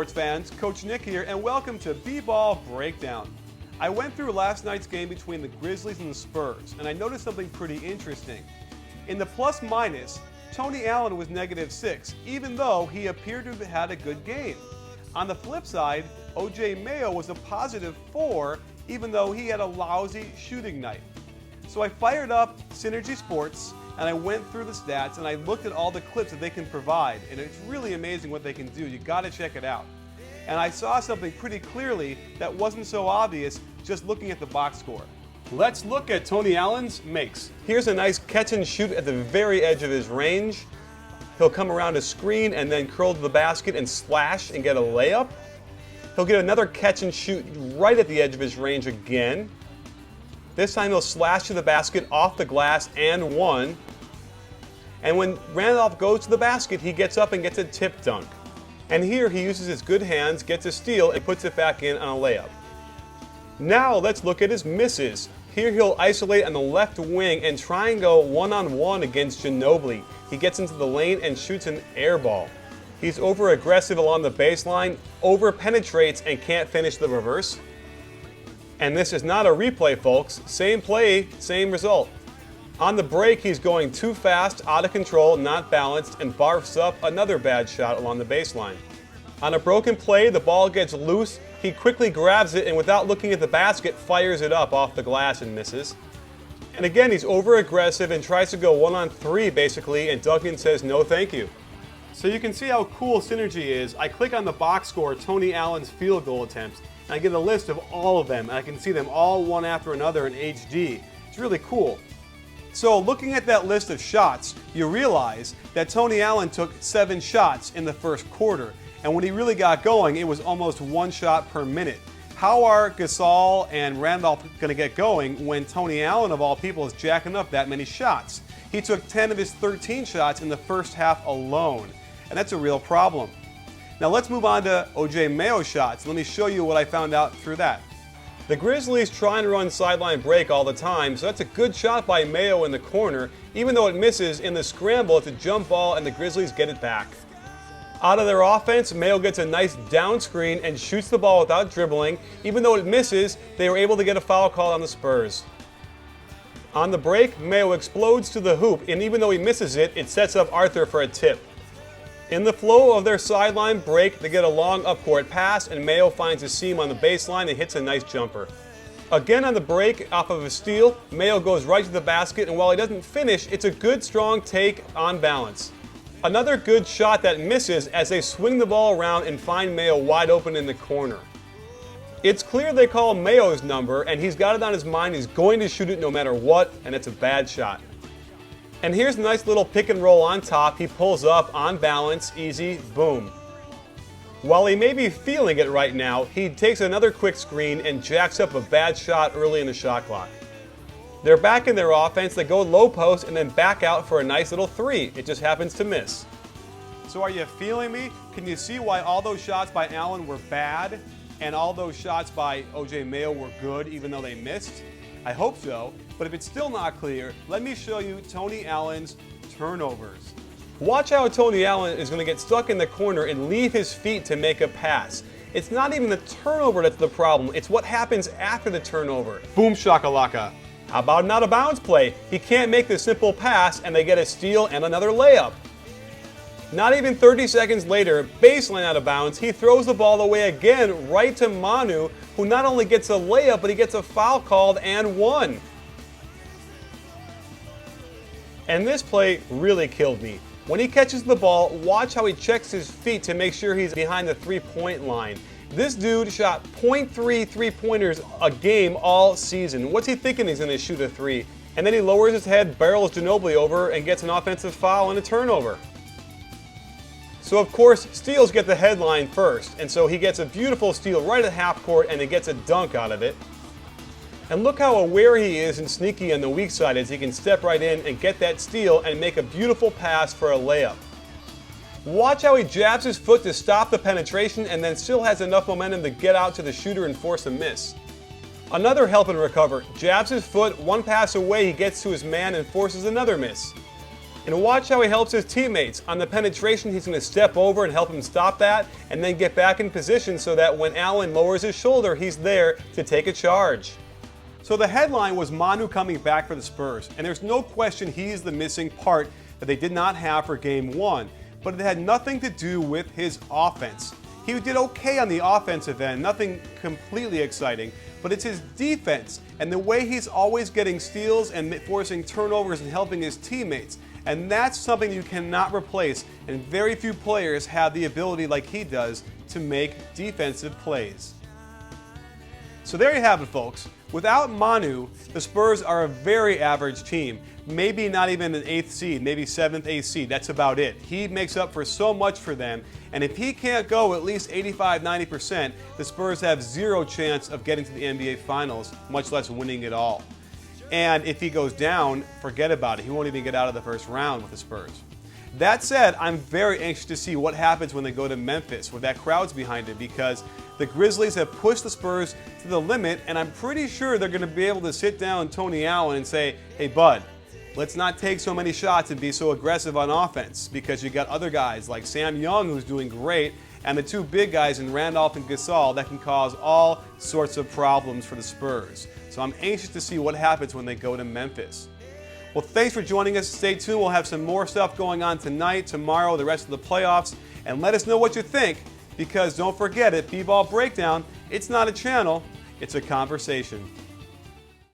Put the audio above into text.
sports fans, Coach Nick here, and welcome to B-Ball Breakdown. I went through last night's game between the Grizzlies and the Spurs, and I noticed something pretty interesting. In the plus-minus, Tony Allen was -6, even though he appeared to have had a good game. On the flip side, O.J. Mayo was a +4, even though he had a lousy shooting night. So I fired up Synergy Sports, and I went through the stats, and I looked at all the clips that they can provide, and it's really amazing what they can do. You got to check it out. And I saw something pretty clearly that wasn't so obvious just looking at the box score. Let's look at Tony Allen's makes. Here's a nice catch and shoot at the very edge of his range. He'll come around a screen and then curl to the basket and slash and get a layup. He'll get another catch and shoot right at the edge of his range again. This time he'll slash to the basket off the glass and one. And when Randolph goes to the basket, he gets up and gets a tip dunk. And here he uses his good hands, gets a steal, and puts it back in on a layup. Now let's look at his misses. Here he'll isolate on the left wing and try and go one-on-one against Ginobili. He gets into the lane and shoots an air ball. He's over-aggressive along the baseline, over-penetrates, and can't finish the reverse. And this is not a replay, folks. Same play, same result. On the break, he's going too fast, out of control, not balanced, and barfs up another bad shot along the baseline. On a broken play, the ball gets loose. He quickly grabs it and without looking at the basket, fires it up off the glass and misses. And again, he's over-aggressive and tries to go 1-on-3 basically, and Duncan says no thank you. So you can see how cool Synergy is. I click on the box score, Tony Allen's field goal attempts, and I get a list of all of them, and I can see them all one after another in HD. It's really cool. So looking at that list of shots, you realize that Tony Allen took 7 shots in the first quarter. And when he really got going, it was almost 1 shot per minute. How are Gasol and Randolph going to get going when Tony Allen, of all people, is jacking up that many shots? He took 10 of his 13 shots in the first half alone. And that's a real problem. Now let's move on to O.J. Mayo's shots. Let me show you what I found out through that. The Grizzlies try and run sideline break all the time, so that's a good shot by Mayo in the corner. Even though it misses in the scramble, it's a jump ball and the Grizzlies get it back. Out of their offense, Mayo gets a nice down screen and shoots the ball without dribbling. Even though it misses, they were able to get a foul call on the Spurs. On the break, Mayo explodes to the hoop, and even though he misses it, it sets up Arthur for a tip. In the flow of their sideline break, they get a long upcourt pass, and Mayo finds a seam on the baseline and hits a nice jumper. Again on the break, off of a steal, Mayo goes right to the basket, and while he doesn't finish, it's a good strong take on balance. Another good shot that misses as they swing the ball around and find Mayo wide open in the corner. It's clear they call Mayo's number, and he's got it on his mind. He's going to shoot it no matter what, and it's a bad shot. And here's a nice little pick and roll on top. He pulls up on balance, easy, boom. While he may be feeling it right now, he takes another quick screen and jacks up a bad shot early in the shot clock. They're back in their offense. They go low post and then back out for a nice little 3. It just happens to miss. So are you feeling me? Can you see why all those shots by Allen were bad and all those shots by O.J. Mayo were good even though they missed? I hope so, but if it's still not clear, let me show you Tony Allen's turnovers. Watch how Tony Allen is going to get stuck in the corner and leave his feet to make a pass. It's not even the turnover that's the problem, it's what happens after the turnover. Boom shakalaka. How about an out-of-bounds play? He can't make the simple pass and they get a steal and another layup. Not even 30 seconds later, baseline out of bounds, he throws the ball away again right to Manu, who not only gets a layup, but he gets a foul called and one. And this play really killed me. When he catches the ball, watch how he checks his feet to make sure he's behind the three-point line. This dude shot .3 three-pointers a game all season. What's he thinking he's going to shoot a 3? And then he lowers his head, barrels Ginobili over, and gets an offensive foul and a turnover. So of course, steals get the headline first, and so he gets a beautiful steal right at half court and he gets a dunk out of it. And look how aware he is and sneaky on the weak side as he can step right in and get that steal and make a beautiful pass for a layup. Watch how he jabs his foot to stop the penetration and then still has enough momentum to get out to the shooter and force a miss. Another help and recover, jabs his foot, one pass away he gets to his man and forces another miss. And watch how he helps his teammates. On the penetration, he's going to step over and help him stop that, and then get back in position so that when Allen lowers his shoulder, he's there to take a charge. So the headline was Manu coming back for the Spurs, and there's no question he's the missing part that they did not have for Game 1, but it had nothing to do with his offense. He did okay on the offensive end, nothing completely exciting, but it's his defense and the way he's always getting steals and forcing turnovers and helping his teammates. And that's something you cannot replace, and very few players have the ability like he does to make defensive plays. So there you have it, folks. Without Manu, the Spurs are a very average team. Maybe not even an 8th seed, maybe 7th, 8th seed. That's about it. He makes up for so much for them, and if he can't go at least 85-90%, the Spurs have zero chance of getting to the NBA Finals, much less winning it all. And if he goes down, forget about it. He won't even get out of the first round with the Spurs. That said, I'm very anxious to see what happens when they go to Memphis, where that crowd's behind it, because the Grizzlies have pushed the Spurs to the limit, and I'm pretty sure they're going to be able to sit down Tony Allen and say, hey, bud, let's not take so many shots and be so aggressive on offense, because you got other guys like Sam Young, who's doing great, and the two big guys in Randolph and Gasol that can cause all sorts of problems for the Spurs. So I'm anxious to see what happens when they go to Memphis. Well, thanks for joining us. Stay tuned. We'll have some more stuff going on tonight, tomorrow, the rest of the playoffs, and let us know what you think, because don't forget it, B-Ball Breakdown, it's not a channel, it's a conversation.